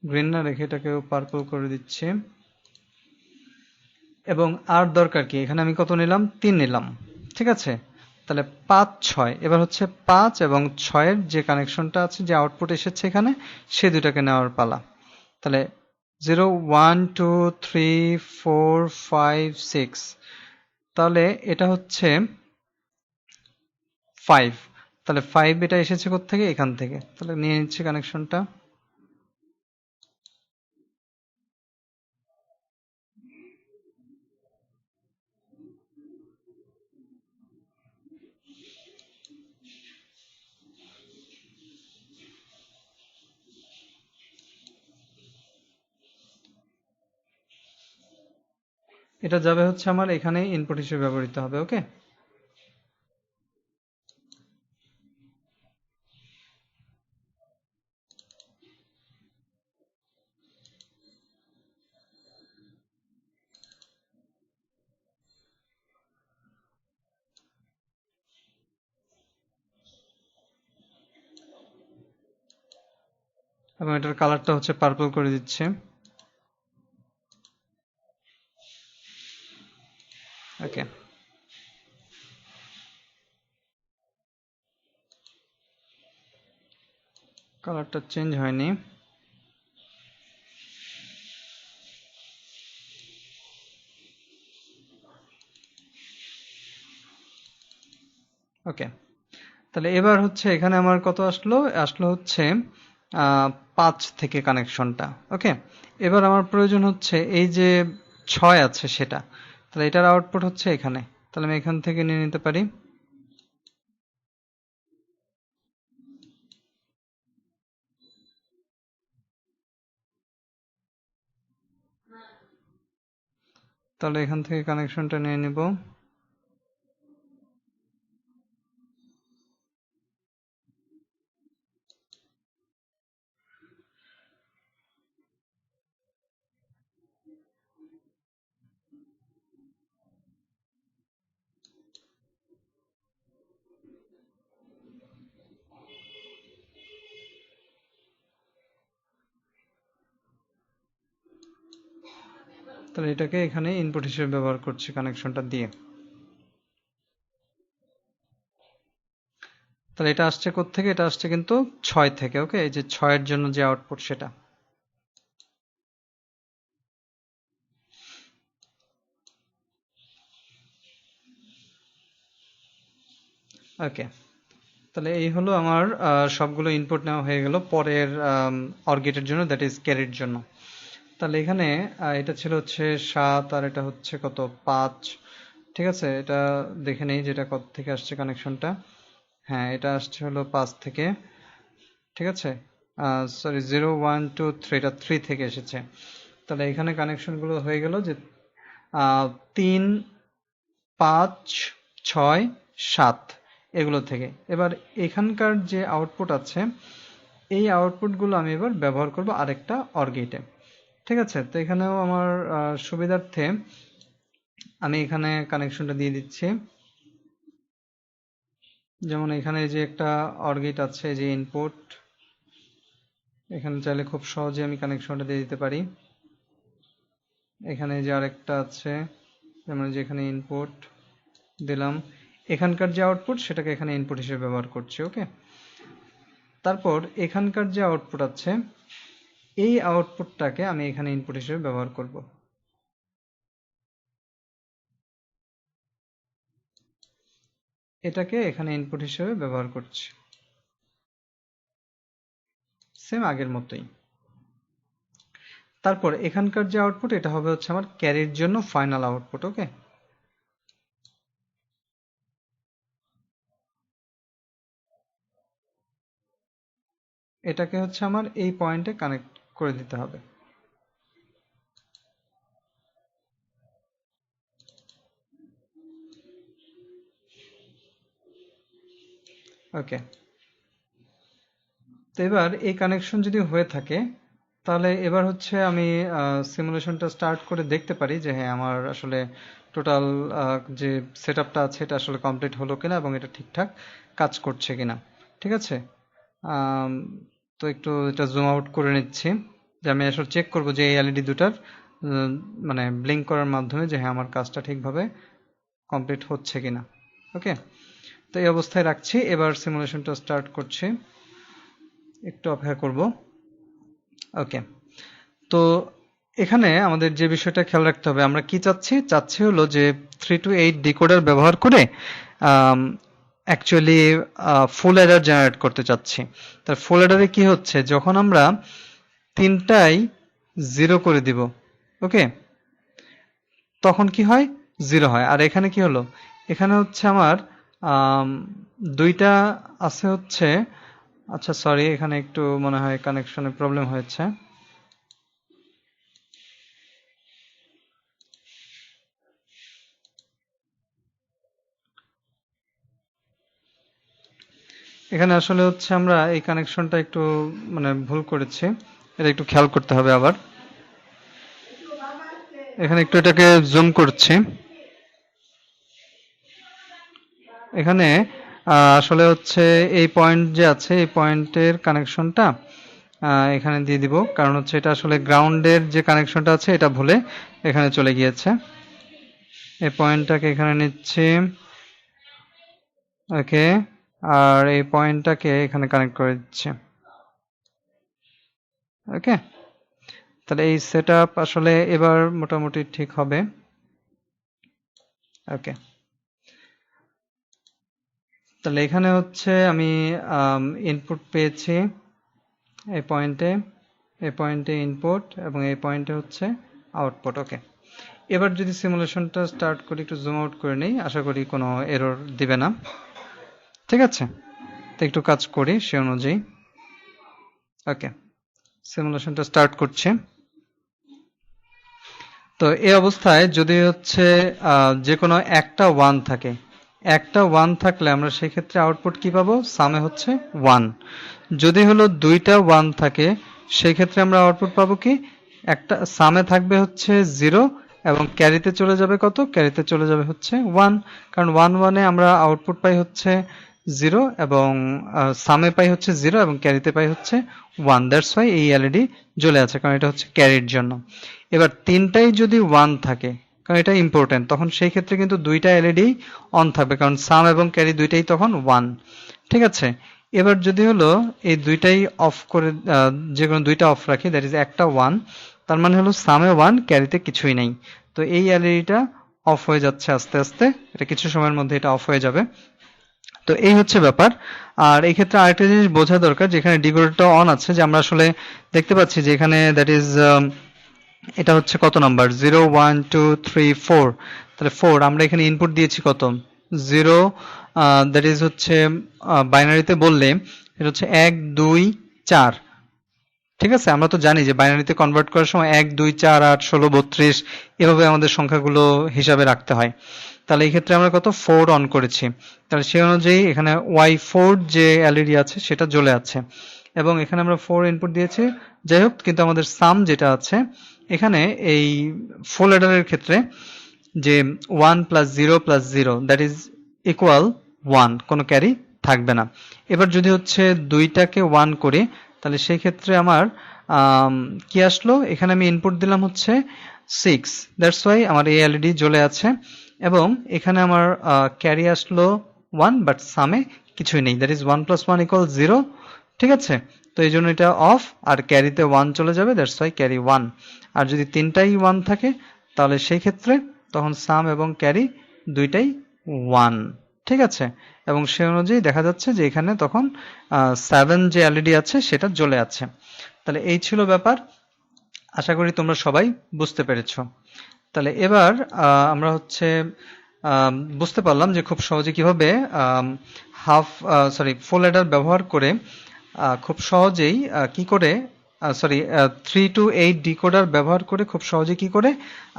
গ্রিন না রেখে এটাকেও পার্পল করে দিচ্ছি। এবং আর দরকার কি, এখানে আমি কত নিলাম? 3 নিলাম, ঠিক আছে। তাহলে 5 6, এবার হচ্ছে 5 এবং 6 এর যে কানেকশনটা আছে, যে আউটপুট এসেছে এখানে, সে দুটাকে নেওয়ার পালা। তাহলে 0 1 2 3 4 5 6। তাহলে এটা হচ্ছে 5। তাহলে 5 এটা এসেছে কোত্থেকে? এখান থেকে। তাহলে নিয়ে নিচ্ছি কানেকশনটা। এটা যাবে হচ্ছে আমার এখানে ইনপুট হিসেবে ব্যবহৃত হবে। ওকে, এবং এটার কালারটা হচ্ছে পার্পল করে দিচ্ছে। ওকে, কালারটা চেঞ্জ হয়নি। ওকে, তাহলে এবার হচ্ছে এখানে আমার কত আসলো? আসলো হচ্ছে 5 থেকে কানেকশনটা। ওকে, এবার আমার প্রয়োজন হচ্ছে এই যে 6 আছে সেটা। তাহলে এটার আউটপুট হচ্ছে এখানে। তাহলে আমি এখান থেকে নিয়ে নিতে পারি। তাহলে এখান থেকে কানেকশনটা নিয়ে নিব। তাহলে এটাকে এখানে ইনপুট হিসেবে ব্যবহার করছি কানেকশনটা দিয়ে। তাহলে এটা আসছে কোত্থেকে? এটা আসছে কিন্তু 6 থেকে। ওকে, এই যে 6 এর জন্য যে আউটপুট সেটা। ওকে, তাহলে এই হলো আমার সবগুলো ইনপুট নেওয়া হয়ে গেল পরের অর গেটের জন্য, দ্যাট ইজ ক্যারির জন্য। তাহলে এখানে এটা ছিল হচ্ছে 7, আর এটা হচ্ছে কত? 5। ঠিক আছে, এটা দেখে নেই যেটা কত থেকে আসছে কানেকশনটা। হ্যাঁ, এটা আসছে হলো 5 থেকে। ঠিক আছে, সরি 0 1 2 3, এটা 3 থেকে এসেছে। তাহলে এখানে কানেকশনগুলো হয়ে গেল যে 3 5 6 7 এগুলো থেকে। এবার এখানকার যে আউটপুট আছে, এই আউটপুটগুলো আমি এবার ব্যবহার করব আরেকটা অর গেটে। ঠিক আছে, তো এখানেও আমার সুবিধার্থে আমি এখানে কানেকশনটা দিয়ে দিচ্ছি। যেমন এখানে যে একটা অর গেট আছে, যে ইনপুট, এখানে চাইলে খুব সহজে আমি কানেকশনটা দিয়ে দিতে পারি। এখানে যে আরেকটা আছে, যেমন যেখানে ইনপুট দিলাম, এখানকার যে আউটপুট সেটাকে এখানে ইনপুট হিসেবে ব্যবহার করছি। ওকে, তারপর এখানকার যে আউটপুট আছে এই আউটপুটটাকে আমি এখানে ইনপুট হিসেবে ব্যবহার করব। এটাকে এখানে ইনপুট হিসেবে ব্যবহার করছি, সেম আগের মতোই। তারপর এখানকার যে আউটপুট এটা হবে হচ্ছে আমার ক্যারির জন্য ফাইনাল আউটপুট। ওকে, এটাকে হচ্ছে আমার এই পয়েন্টে কানেক্ট করে দিতে হবে। ওকে, তো এবার এই কানেকশন যদি হয়ে থাকে তাহলে এবার হচ্ছে আমি সিমুলেশনটা স্টার্ট করে দেখতে পারি যে হ্যাঁ আমার আসলে টোটাল যে সেটআপটা আছে এটা আসলে কমপ্লিট হলো কিনা এবং এটা ঠিকঠাক কাজ করছে কিনা। ঠিক আছে, আম, তো একটু এটা জুম আউট করে নিচ্ছি যে আমি আসলে চেক করব যে এই এলইডি দুটার মানে ব্লিঙ্ক করার মাধ্যমে যে হ্যাঁ আমার কাজটা ঠিকভাবে কমপ্লিট হচ্ছে কিনা। ওকে, তো এই অবস্থায় রাখছি, এবার সিমুলেশনটা স্টার্ট করছি, একটু অপেক্ষা করব। ওকে, তো এখানে আমাদের যে বিষয়টা খেয়াল রাখতে হবে, আমরা কি চাচ্ছি হলো যে 3 to 8 ডিকোডার ব্যবহার করে অ্যাকচুয়ালি ফুল অ্যাডার জেনারেট করতে চাচ্ছি। তার ফুল অ্যাডারে কি হচ্ছে, যখন আমরা তিনটাই জিরো করে দিব, ওকে, তখন কি হয়, জিরো হয়। আর এখানে কি হলো, এখানে হচ্ছে আমার দুইটা আছে হচ্ছে, আচ্ছা সরি এখানে একটু মনে হয় কানেকশনে প্রবলেম হয়েছে। এখানে আসলে হচ্ছে আমরা এই কানেকশনটা একটু মানে ভুল করেছি, এটা একটু খেয়াল করতে হবে আবার। এখানে একটু এটাকে জুম করছি। এখানে আসলে হচ্ছে এই পয়েন্ট যে আছে এই পয়েন্টের কানেকশনটা এখানে দিয়ে দিব, কারণ হচ্ছে এটা আসলে গ্রাউন্ডের যে কানেকশনটা আছে এটা ভুলে এখানে চলে গিয়েছে। এই পয়েন্টটাকে এখানে নিচ্ছি, ওকে, আর এই পয়েন্টটাকে এখানে কানেক্ট করে দিচ্ছি। ওকে, তাহলে এই সেটআপ আসলে এবার মোটামুটি ঠিক হবে। ওকে, তাহলে এখানে হচ্ছে আমি ইনপুট পেয়েছি এই পয়েন্টে, এই পয়েন্টে ইনপুট এবং এই পয়েন্টে হচ্ছে আউটপুট। ওকে, এবার যদি সিমুলেশনটা স্টার্ট করি, একটু জুম আউট করে নেই, আশা করি কোনো এরর দিবে না। ঠিক আছে, তো একটু কাজ করি সে অনুযায়ী। ওকে, সিমুলেশনটা স্টার্ট করছে। তো এই অবস্থায় যদি হচ্ছে যে কোনো একটা ওয়ান থাকে, একটা ওয়ান থাকলে আমরা সেই ক্ষেত্রে আউটপুট কি পাবো, সামে হচ্ছে ওয়ান। যদি হলো দুইটা ওয়ান থাকে সেই ক্ষেত্রে আমরা আউটপুট পাবো কি, একটা সামে থাকবে হচ্ছে জিরো এবং ক্যারিতে চলে যাবে কত, ক্যারিতে চলে যাবে হচ্ছে ওয়ান। কারণ ওয়ান ওয়ানে আমরা আউটপুট পাই হচ্ছে জিরো এবং সামে পাই হচ্ছে জিরো এবং ক্যারিতে পাই হচ্ছে ওয়ান। দ্যাটস ওয়াই এই এলইডি জ্বলে আছে, কারণ এটা হচ্ছে ক্যারির জন্য। এবার তিনটাই যদি ওয়ান থাকে, কারণ এটা ইম্পর্টেন্ট, তখন সেই ক্ষেত্রে কিন্তু দুইটা এলইডি অন থাকবে, কারণ সাম এবং ক্যারি দুইটাই তখন ওয়ান। ঠিক আছে, এবার যদি হলো এই দুইটাই অফ করে যে কোনো দুইটা অফ রাখি, দ্যাট ইজ একটা ওয়ান, তার মানে হলো সামে ওয়ান ক্যারিতে কিছুই নেই। তো এই এলইডিটা অফ হয়ে যাচ্ছে আস্তে আস্তে, এটা কিছু সময়ের মধ্যে এটা অফ হয়ে যাবে। তো এই হচ্ছে ব্যাপার। আর এই ক্ষেত্রে আরেকটা জিনিস বোঝা দরকার, যেখানে ডিকোডারটা অন আছে, যে আমরা আসলে দেখতে পাচ্ছি যে এখানে দ্যাট ইজ এটা হচ্ছে কত নাম্বার, 0 1 2 3 4, তাহলে 4 আমরা এখানে ইনপুট দিয়েছি কত, 0, দ্যাট ইজ হচ্ছে বাইনারিতে বললে এটা হচ্ছে 1 2 4। ঠিক আছে, আমরা তো জানি যে বাইনারিতে কনভার্ট করার সময় 1 2 4 8 16 32 এভাবে আমাদের সংখ্যাগুলো হিসাবে রাখতে হয়। তাহলে এই ক্ষেত্রে আমরা কত 4 অন করেছি, তাহলে সেই অনুযায়ী এখানে Y4 যে এলইডি আছে সেটা জ্বলে আছে এবং এখানে আমরা 4 ইনপুট দিয়েছি। যাই হোক, কিন্তু আমাদের সাম যেটা আছে এখানে এই ফুল অ্যাডারের ক্ষেত্রে যে 1 plus 0 plus 0 that is equal 1, কোনো ক্যারি থাকবে না। এবার যদি হচ্ছে দুইটাকে 1 করি তাহলে সেই ক্ষেত্রে আমার কি আসলো, এখানে আমি ইনপুট দিলাম হচ্ছে 6, দ্যাটস ওয়াই আমার এই এলইডি জ্বলে আছে এবং এখানে আমার ক্যারি আসলো 1 বাট সামে কিছুই নেই, দ্যাট ইজ 1 + 1 = 0, ঠিক আছে। তো এই জন্য এটা অফ আর ক্যারিতে 1 চলে যাবে, দ্যাটস ওয়াই ক্যারি 1। আর যদি তিনটাই 1 থাকে তাহলে সেই ক্ষেত্রে তখন সাম এবং ক্যারি দুইটাই 1, ঠিক আছে। এবং সেই অনুযায়ী দেখা যাচ্ছে যে এখানে তখন 7 যে এলইডি আছে সেটা জ্বলে আছে। তাহলে এই ছিল ব্যাপার, আশা করি তোমরা সবাই বুঝতে পেরেছো। তাহলে এবার আমরা হচ্ছে বুঝতে পারলাম যে খুব সহজে কিভাবে ফুল অ্যাডার ব্যবহার করে খুব সহজেই কি করে 3 to 8 ডিকোডার ব্যবহার করে খুব সহজে কি করে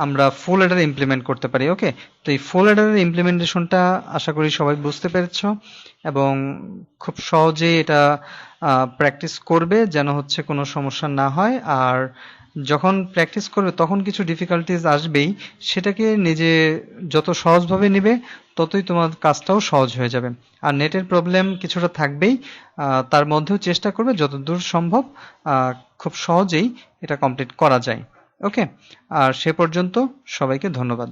আমরা ফুল অ্যাডার ইমপ্লিমেন্ট করতে পারি। ওকে, তো এই ফুল অ্যাডারের ইমপ্লিমেন্টেশনটা আশা করি সবাই বুঝতে পেরেছো এবং খুব সহজেই এটা প্র্যাকটিস করবে যেন হচ্ছে কোনো সমস্যা না হয়। আর যখন প্র্যাকটিস করবে তখন কিছু ডিফিকাল্টিজ আসবেই, সেটাকে নিজে যত সহজভাবে নেবে ততই তোমার কাজটাও সহজ হয়ে যাবে। আর নেটের প্রবলেম কিছুটা থাকবেই, তার মধ্যেও চেষ্টা করবে যতদূর সম্ভব খুব সহজেই এটা কমপ্লিট করা যায়। ওকে, আর সে পর্যন্ত সবাইকে ধন্যবাদ।